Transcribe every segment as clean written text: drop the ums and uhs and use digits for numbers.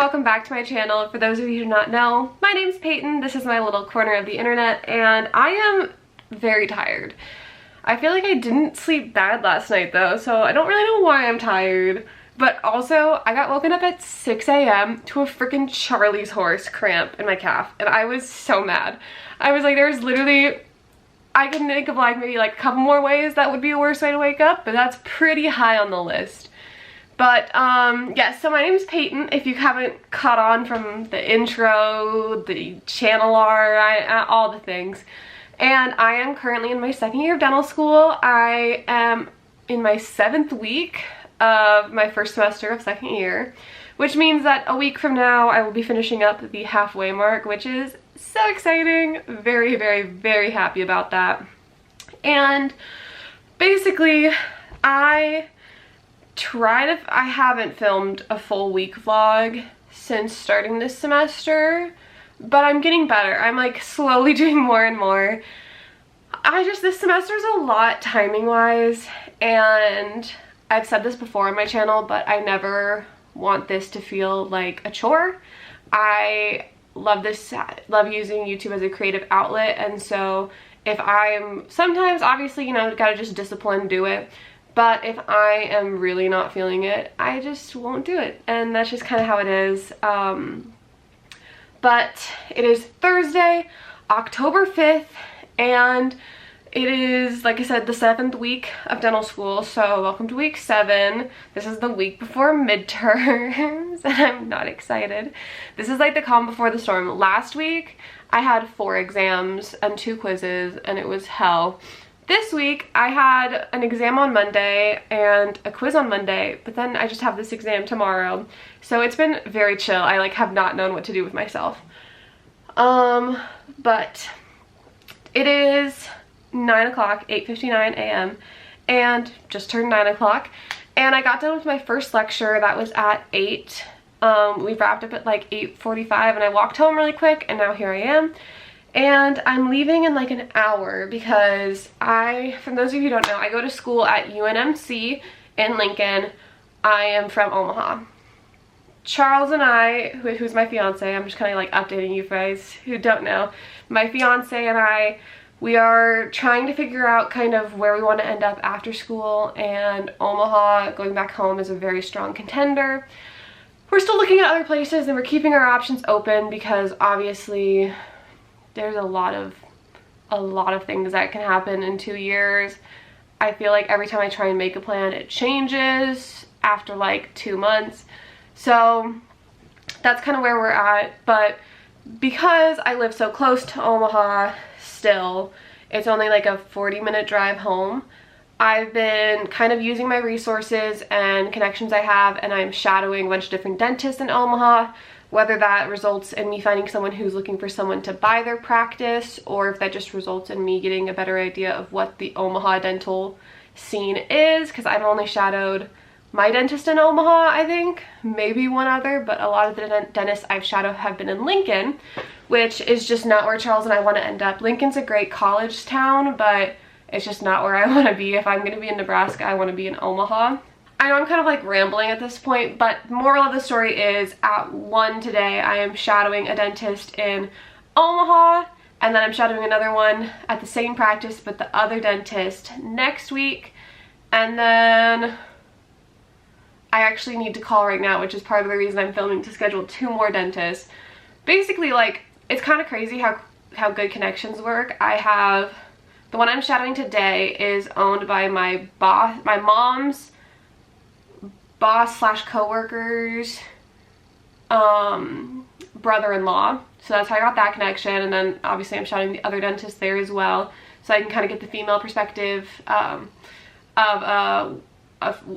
welcome back to my channel. For those of you who do not know, my name's Peyton. This is my little corner of the internet, and I am very tired. I feel like I didn't sleep bad last night though, so I don't really know why I'm tired. But also, I got woken up at 6 a.m. to a freaking Charlie's horse cramp in my calf, and I was so mad. I was like, there's literally, I can think of like maybe like a couple more ways that would be a worse way to wake up, but that's pretty high on the list. But yes, so my name is Peyton, if you haven't caught on from the intro, the channel art, all the things. And I am currently in my second year of dental school. I am in my 7th week of my first semester of second year, which means that a week from now I will be finishing up the halfway mark, which is so exciting. Very, very, very happy about that. And basically, I haven't filmed a full week vlog since starting this semester, but I'm getting better. I'm like slowly doing more and more. This semester is a lot timing wise, and I've said this before on my channel, but I never want this to feel like a chore. I love using YouTube as a creative outlet, and so if I'm sometimes, obviously, you know, gotta just discipline, do it. But if I am really not feeling it, I just won't do it. And that's just kind of how it is. But it is Thursday, October 5th, and it is, like I said, the 7th week of dental school. So welcome to week 7. This is the week before midterms, and I'm not excited. This is like the calm before the storm. Last week, I had 4 exams and 2 quizzes, and it was hell. This week, I had an exam on Monday and a quiz on Monday, but then I just have this exam tomorrow. So it's been very chill. I like have not known what to do with myself. But it is 9 o'clock, 8:59 a.m. and just turned 9 o'clock. And I got done with my first lecture. That was at 8. We wrapped up at like 8:45, and I walked home really quick, and now here I am. And I'm leaving in like an hour because from those of you who don't know, I go to school at UNMC in Lincoln. I am from Omaha. Charles and I, who's my fiance, I'm just kind of like updating you guys who don't know. My fiance and I, we are trying to figure out kind of where we want to end up after school, and Omaha, going back home, is a very strong contender. We're still looking at other places, and we're keeping our options open because obviously there's a lot of things that can happen in 2 years. I feel like every time I try and make a plan, it changes after like 2 months. So that's kind of where we're at. But because I live so close to Omaha still, it's only like a 40-minute drive home. I've been kind of using my resources and connections I have, and I'm shadowing a bunch of different dentists in Omaha. Whether that results in me finding someone who's looking for someone to buy their practice, or if that just results in me getting a better idea of what the Omaha dental scene is, because I've only shadowed my dentist in Omaha, I think, maybe one other, but a lot of the dentists I've shadowed have been in Lincoln, which is just not where Charles and I want to end up. Lincoln's a great college town, but it's just not where I want to be. If I'm going to be in Nebraska, I want to be in Omaha. I know I'm kind of like rambling at this point, but moral of the story is at 1 today I am shadowing a dentist in Omaha, and then I'm shadowing another one at the same practice but the other dentist next week. And then I actually need to call right now, which is part of the reason I'm filming, to schedule 2 more dentists. Basically, like, it's kind of crazy how good connections work. I have the one I'm shadowing today is owned by my mom's boss slash co-worker's brother-in-law. So that's how I got that connection. And then obviously I'm shadowing the other dentist there as well, so I can kind of get the female perspective of a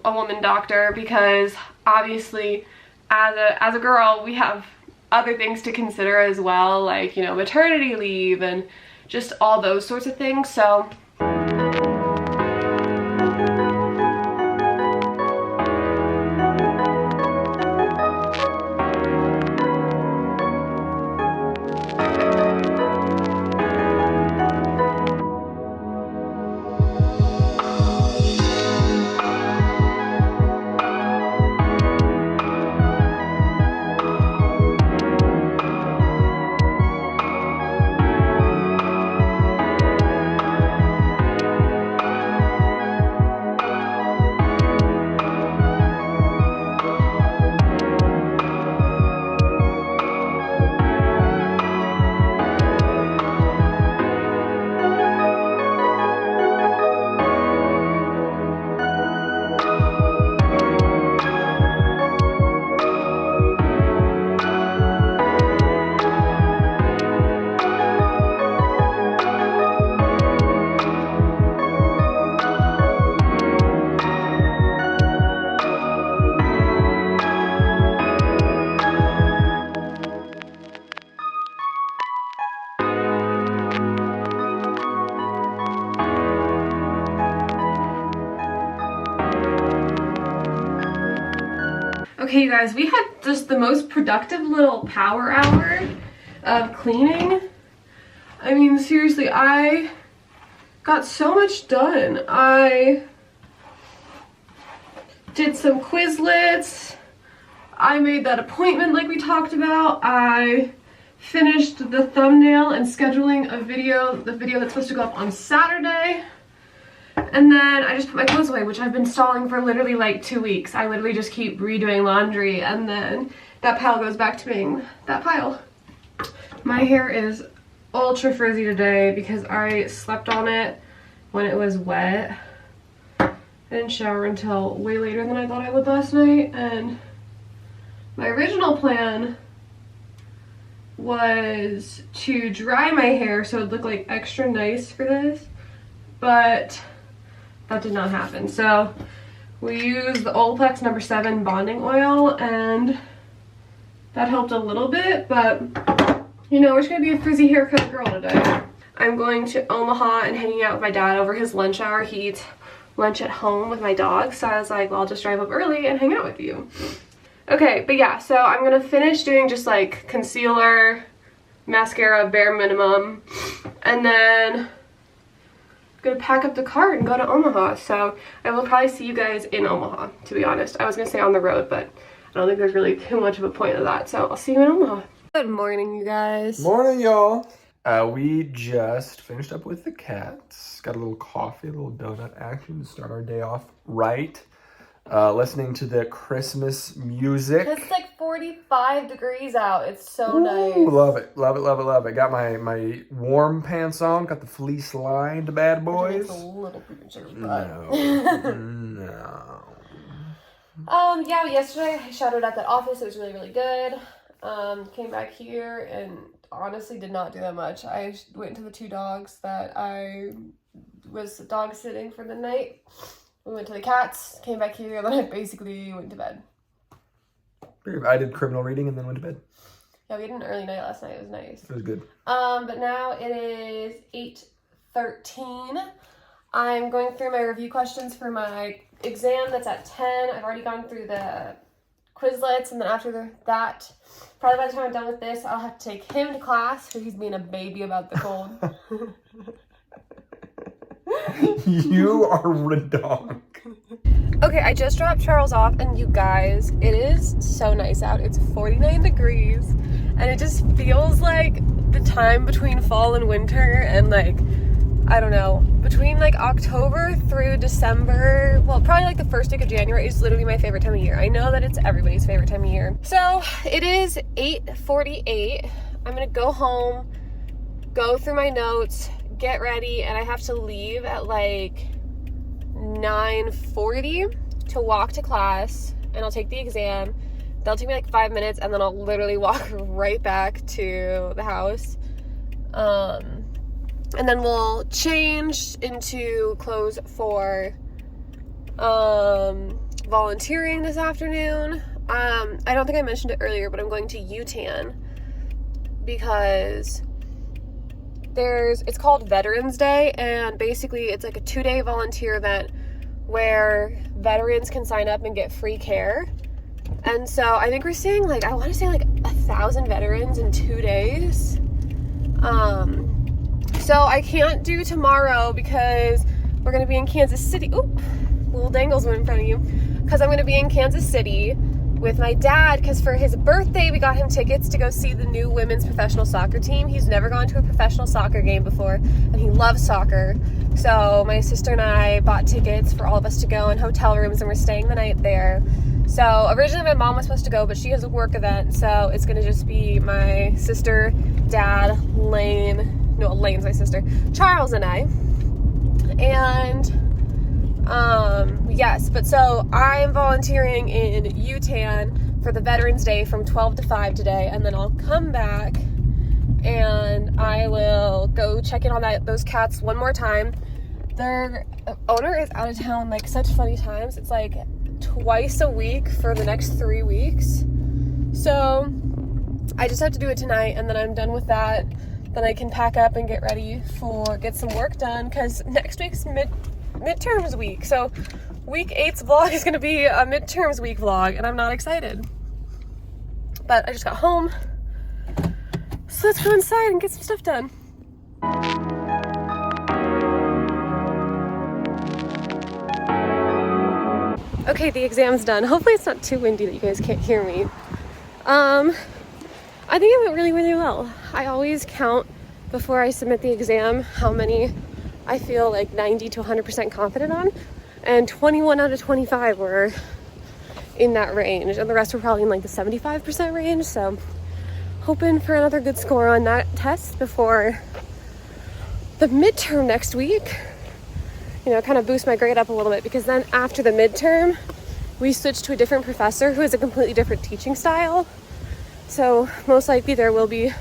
woman doctor, because obviously as a girl we have other things to consider as well, like, you know, maternity leave and just all those sorts of things. So guys, we had just the most productive little power hour of cleaning. I mean, seriously, I got so much done. I did some Quizlets. I made that appointment like we talked about. I finished the thumbnail and scheduling a video, the video that's supposed to go up on Saturday. And then I just put my clothes away, which I've been stalling for literally like 2 weeks. I literally just keep redoing laundry and then that pile goes back to being that pile. My hair is ultra frizzy today because I slept on it when it was wet. I didn't shower until way later than I thought I would last night, and my original plan was to dry my hair so it would look like extra nice for this, but that did not happen. So we used the Olaplex No. 7 bonding oil and that helped a little bit, but you know, we're just gonna be a frizzy haircut girl today. I'm going to Omaha and hanging out with my dad over his lunch hour. He eats lunch at home with my dog, so I was like, well, I'll just drive up early and hang out with you. Okay, but yeah, so I'm gonna finish doing just like concealer, mascara, bare minimum, and then I'm gonna pack up the car and go to Omaha. So I will probably see you guys in Omaha, to be honest. I was gonna say on the road, but I don't think there's really too much of a point of that, so I'll see you in Omaha. Good morning, you guys. Morning, y'all. We just finished up with the cats. Got a little coffee, a little donut action to start our day off right. Listening to the Christmas music. It's like 45 degrees out. It's so nice. nice. Love it, love it, love it, love it. Got my warm pants on. Got the fleece lined bad boys. It's a little premature, but no. Yeah, yesterday I shadowed at that office. It was really, really good. Came back here and honestly did not do that much. I went to the 2 dogs that I was dog sitting for the night. We went to the cats, came back here, and then I basically went to bed. I did criminal reading and then went to bed. Yeah, we had an early night last night. It was nice. It was good. But now it is 8:13. I'm going through my review questions for my exam that's at 10. I've already gone through the Quizlets, and then after that, probably by the time I'm done with this, I'll have to take him to class because he's being a baby about the cold. You are redonk. Okay, I just dropped Charles off, and you guys, it is so nice out. It's 49 degrees, and it just feels like the time between fall and winter, and like, I don't know, between like October through December, well, probably like the first week of January is literally my favorite time of year. I know that it's everybody's favorite time of year. So it is 8:48. I'm gonna go home, go through my notes, get ready, and I have to leave at like 9:40 to walk to class, and I'll take the exam. That'll take me like 5 minutes, and then I'll literally walk right back to the house. And then we'll change into clothes for volunteering this afternoon. I don't think I mentioned it earlier, but I'm going to UTAN because it's called Veterans Day, and basically it's like a 2-day volunteer event where veterans can sign up and get free care. And so I think we're seeing like, I want to say like 1,000 veterans in 2 days. So I can't do tomorrow because we're going to be in Kansas City. Oop, little dangles went in front of you. Because I'm going to be in Kansas City with my dad, because for his birthday we got him tickets to go see the new women's professional soccer team. He's never gone to a professional soccer game before, and he loves soccer. So my sister and I bought tickets for all of us to go in hotel rooms, and we're staying the night there. So originally my mom was supposed to go, but she has a work event, so it's going to just be my sister, dad, Lane's my sister, Charles, and I. And yes, but so I'm volunteering in UTAN for the Veterans Day from 12 to 5 today, and then I'll come back and I will go check in on those cats one more time. Their owner is out of town like such funny times. It's like twice a week for the next 3 weeks. So I just have to do it tonight, and then I'm done with that. Then I can pack up and get ready get some work done, because next week's midterms week. So week 8's vlog is going to be a midterms week vlog, and I'm not excited. But I just got home. So let's go inside and get some stuff done. Okay, the exam's done. Hopefully it's not too windy that you guys can't hear me. I think it went really, really well. I always count before I submit the exam how many I feel like 90 to 100% confident on, and 21 out of 25 were in that range, and the rest were probably in like the 75% range. So hoping for another good score on that test before the midterm next week. You know, kind of boost my grade up a little bit, because then after the midterm we switched to a different professor who has a completely different teaching style. So most likely there will be,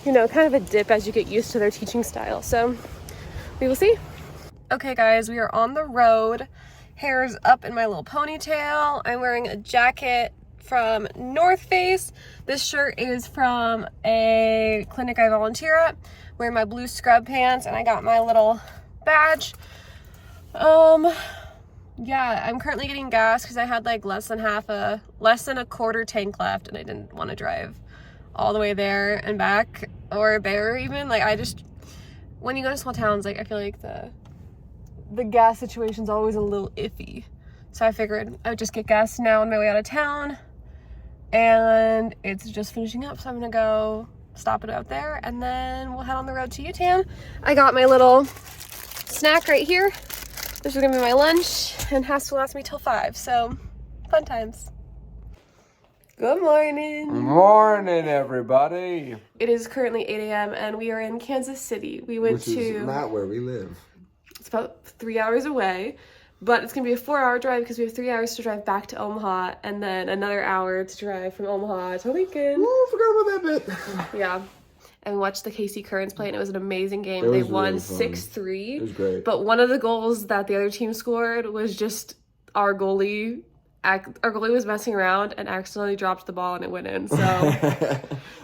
you know, kind of a dip as you get used to their teaching style. So we will see. Okay guys, we are on the road. Hair's up in my little ponytail. I'm wearing a jacket from North Face. This shirt is from a clinic I volunteer at. Wearing my blue scrub pants, and I got my little badge. Yeah, I'm currently getting gas because I had like less than a quarter tank left, and I didn't want to drive all the way there and back, or there even. Like, when you go to small towns, like, I feel like the gas situation's always a little iffy. So I figured I would just get gas now on my way out of town, and it's just finishing up, so I'm gonna go stop it out there, and then we'll head on the road to Utan. I got my little snack right here. This is gonna be my lunch and has to last me till 5, so fun times. Good morning. Morning, everybody. It is currently 8 a.m. and we are in Kansas City. We went Which is not where we live. It's about 3 hours away, but it's gonna be a 4-hour drive because we have 3 hours to drive back to Omaha, and then another hour to drive from Omaha to Lincoln. Ooh, forgot about that bit. Yeah. And we watched the KC Currents play, and it was an amazing game. They won really 6-3. It was great. But one of the goals that the other team scored was just our goalie. Our goalie was messing around and accidentally dropped the ball, and it went in. So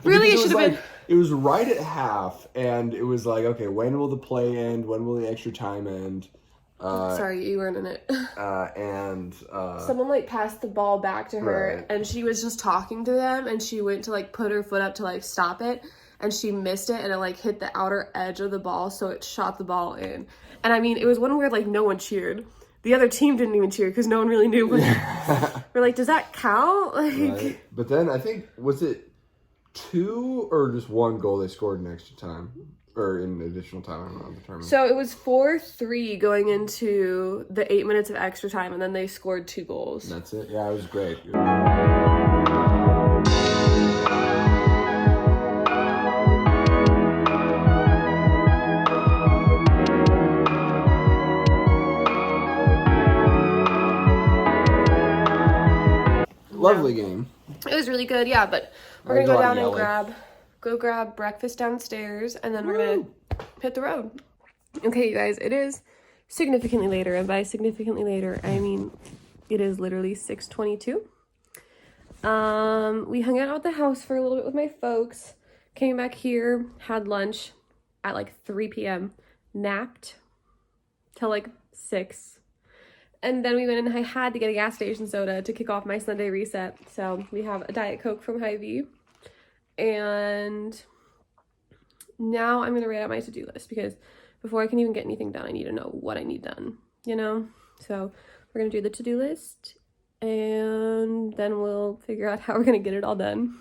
really, it should have been. It was right at half, and it was like, okay, when will the play end? When will the extra time end? Sorry, you weren't in it. Someone like passed the ball back to her, right. And she was just talking to them, and she went to like put her foot up to like stop it, and she missed it, and it like hit the outer edge of the ball, so it shot the ball in. And I mean, it was one where like no one cheered. The other team didn't even cheer because no one really knew. We're like, does that count? Like, right. But then I think, was it 2 or just 1 goal they scored in extra time? Or in additional time, I don't know the term. So it was 4-3 going into the 8 minutes of extra time, and then they scored 2 goals. That's it? Yeah, it was great. Lovely game. It was really good, yeah, but we're gonna go down and grab breakfast downstairs, and then we're gonna hit the road. Okay, you guys, it is significantly later, and by significantly later, I mean it is literally 6:22. We hung out at the house for a little bit with my folks, came back here, had lunch at like 3 p.m., napped till like 6. And then we went and I had to get a gas station soda to kick off my Sunday reset. So we have a Diet Coke from Hy-Vee. And now I'm going to write out my to-do list, because before I can even get anything done, I need to know what I need done, you know? So we're going to do the to-do list, and then we'll figure out how we're going to get it all done.